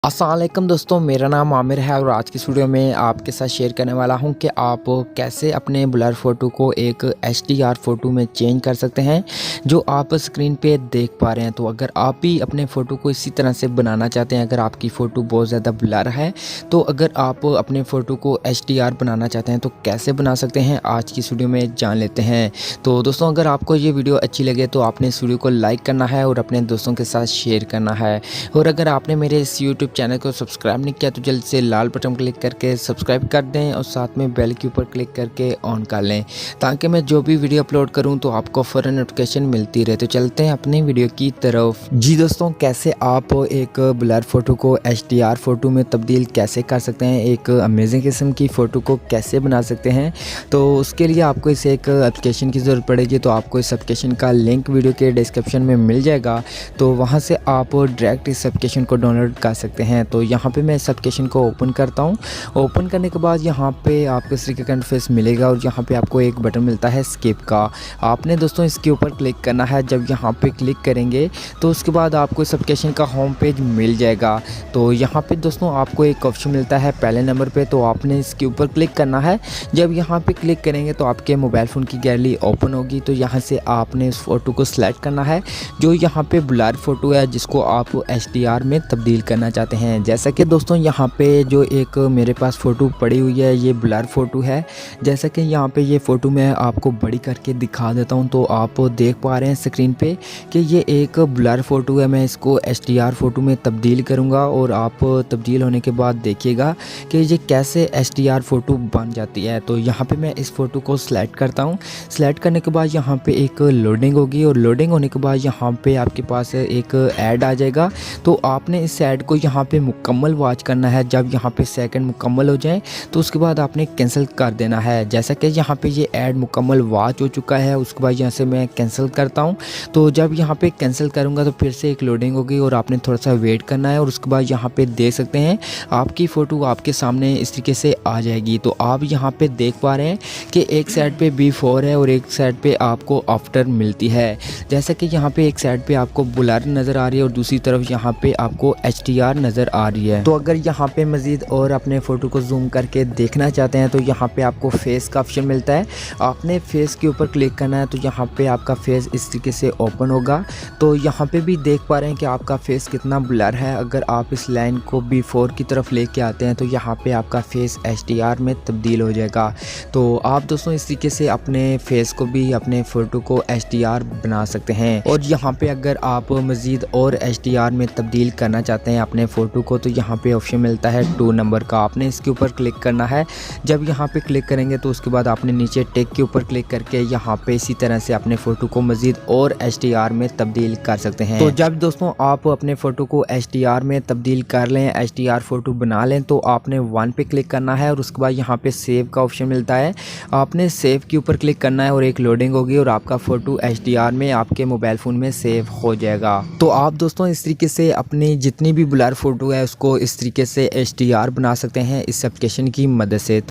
अस्सलाम वालेकुम दोस्तों, मेरा नाम आमिर है और आज की वीडियो में आपके साथ शेयर करने वाला हूं कि आप कैसे अपने ब्लर फ़ोटो को एक HDR फ़ोटो में चेंज कर सकते हैं जो आप स्क्रीन पे देख पा रहे हैं। तो अगर आप भी अपने फ़ोटो को इसी तरह से बनाना चाहते हैं, अगर आपकी फ़ोटो बहुत ज़्यादा ब्लर है, तो अगर आप अपने फ़ोटो को HDR बनाना चाहते हैं तो कैसे बना सकते हैं, आज की वीडियो में जान लेते हैं। तो दोस्तों, अगर आपको ये वीडियो अच्छी लगे तो आपने इस वीडियो को लाइक करना है और अपने दोस्तों के साथ शेयर करना है। और अगर आपने मेरे इस यूट्यूब चैनल को सब्सक्राइब नहीं किया तो जल्द से लाल बटन क्लिक करके सब्सक्राइब कर दें और साथ में बेल के ऊपर क्लिक करके ऑन कर लें, ताकि मैं जो भी वीडियो अपलोड करूं तो आपको फ़ौरन नोटिफिकेशन मिलती रहे। तो चलते हैं अपनी वीडियो की तरफ। जी दोस्तों, कैसे आप एक ब्लर फ़ोटो को HDR फ़ोटो में तब्दील कैसे कर सकते हैं, एक अमेजिंग किस्म की फ़ोटो को कैसे बना सकते हैं, तो उसके लिए आपको इस एक एप्लीकेशन की ज़रूरत पड़ेगी। तो आपको इस एप्लीकेशन का लिंक वीडियो के डिस्क्रिप्शन में मिल जाएगा, तो वहाँ से आप डायरेक्ट इस एप्लीकेशन को डाउनलोड कर सकते हैं। तो यहाँ पे मैं इस एप्लीकेशन को ओपन करता हूँ। ओपन करने के बाद यहाँ पे आपको इस तरीके का इंटरफेस मिलेगा और यहाँ पे आपको एक बटन मिलता है स्किप का। आपने दोस्तों इसके ऊपर क्लिक करना है। जब यहाँ पे क्लिक करेंगे तो उसके बाद आपको इस एप्लीकेशन का होम पेज मिल जाएगा। तो यहाँ पे दोस्तों आपको एक ऑप्शन मिलता है पहले नंबर पे, तो आपने इसके ऊपर क्लिक करना है। जब यहाँ पे क्लिक करेंगे तो आपके मोबाइल फ़ोन की गैलरी ओपन होगी। तो यहाँ से आपने इस फ़ोटो को सिलेक्ट करना है जो यहाँ पे ब्लर फ़ोटो है, जिसको आप HDR में तब्दील करना चाहते हैं। जैसा कि दोस्तों यहाँ पे जो एक मेरे पास फ़ोटो पड़ी हुई है, ये ब्लर फ़ोटो है। जैसा कि यहाँ पे ये फ़ोटो मैं आपको बड़ी करके दिखा देता हूँ, तो आप देख पा रहे हैं स्क्रीन पे कि ये एक ब्लर फ़ोटो है। मैं इसको HDR फ़ोटो में तब्दील करूँगा और आप तब्दील होने के बाद देखिएगा कि ये कैसे HDR फ़ोटो बन जाती है। तो यहाँ पर मैं इस फ़ोटो को सिलेक्ट करता हूँ। सिलेक्ट करने के बाद यहाँ पर एक लोडिंग होगी और लोडिंग होने के बाद यहाँ पर आपके पास एक ऐड आ जाएगा। तो आपने इस ऐड को यहाँ पे मुकम्मल वॉच करना है। जब यहाँ पे सेकंड मुकम्मल हो जाए तो उसके बाद आपने कैंसिल कर देना है। जैसा कि यहाँ पे ये ऐड मुकम्मल वॉच हो चुका है, उसके बाद यहाँ से मैं कैंसिल करता हूँ। तो जब यहाँ पे कैंसिल करूँगा तो फिर से एक लोडिंग होगी और आपने थोड़ा सा वेट करना है और उसके बाद यहाँ पे देख सकते हैं आपकी फ़ोटो आपके सामने इस तरीके से आ जाएगी। तो आप यहाँ पर देख पा रहे हैं कि एक साइड पर बिफोर है और एक साइड पर आपको आफ्टर मिलती है। जैसा कि यहाँ पर एक साइड पर आपको ब्लर नज़र आ रही है और दूसरी तरफ यहाँ पे आपको HDR नज़र आ रही है। तो अगर यहाँ पे मज़ीद और अपने फ़ोटो को जूम करके देखना चाहते हैं तो यहाँ पे आपको फेस का ऑप्शन मिलता है। आपने फेस के ऊपर क्लिक करना है तो यहाँ पे आपका फेस इस तरीके से ओपन होगा। तो यहाँ पे भी देख पा रहे हैं कि आपका फेस कितना ब्लर है। अगर आप इस लाइन को बिफोर की तरफ लेके आते हैं तो यहाँ पे आपका फेस HDR में तब्दील हो जाएगा। तो आप दोस्तों इस तरीके से अपने फेस को भी, अपने फ़ोटो को HDR बना सकते हैं। और यहाँ पे अगर आप मज़ीद और HDR में तब्दील करना चाहते हैं अपने फ़ोटो को, तो यहाँ पे ऑप्शन मिलता है 2 नंबर का। आपने इसके ऊपर क्लिक करना है। जब यहाँ पे क्लिक करेंगे तो उसके बाद आपने नीचे टिक के ऊपर क्लिक करके यहाँ पे इसी तरह से अपने फ़ोटो को मज़ीद और HDR में तब्दील कर सकते हैं। तो जब दोस्तों आप अपने फ़ोटो को HDR में तब्दील कर लें, HDR फ़ोटो बना लें, तो आपने 1 पे क्लिक करना है और उसके बाद यहाँ पे सेव का ऑप्शन मिलता है। आपने सेव के ऊपर क्लिक करना है और एक लोडिंग होगी और आपका फ़ोटो HDR में आपके मोबाइल फ़ोन में सेव हो जाएगा। तो आप दोस्तों इस तरीके से अपनी जितनी भी ब्लर फ़ोटो है उसको इस तरीके से HDR बना सकते हैं इस एप्लीकेशन की मदद से।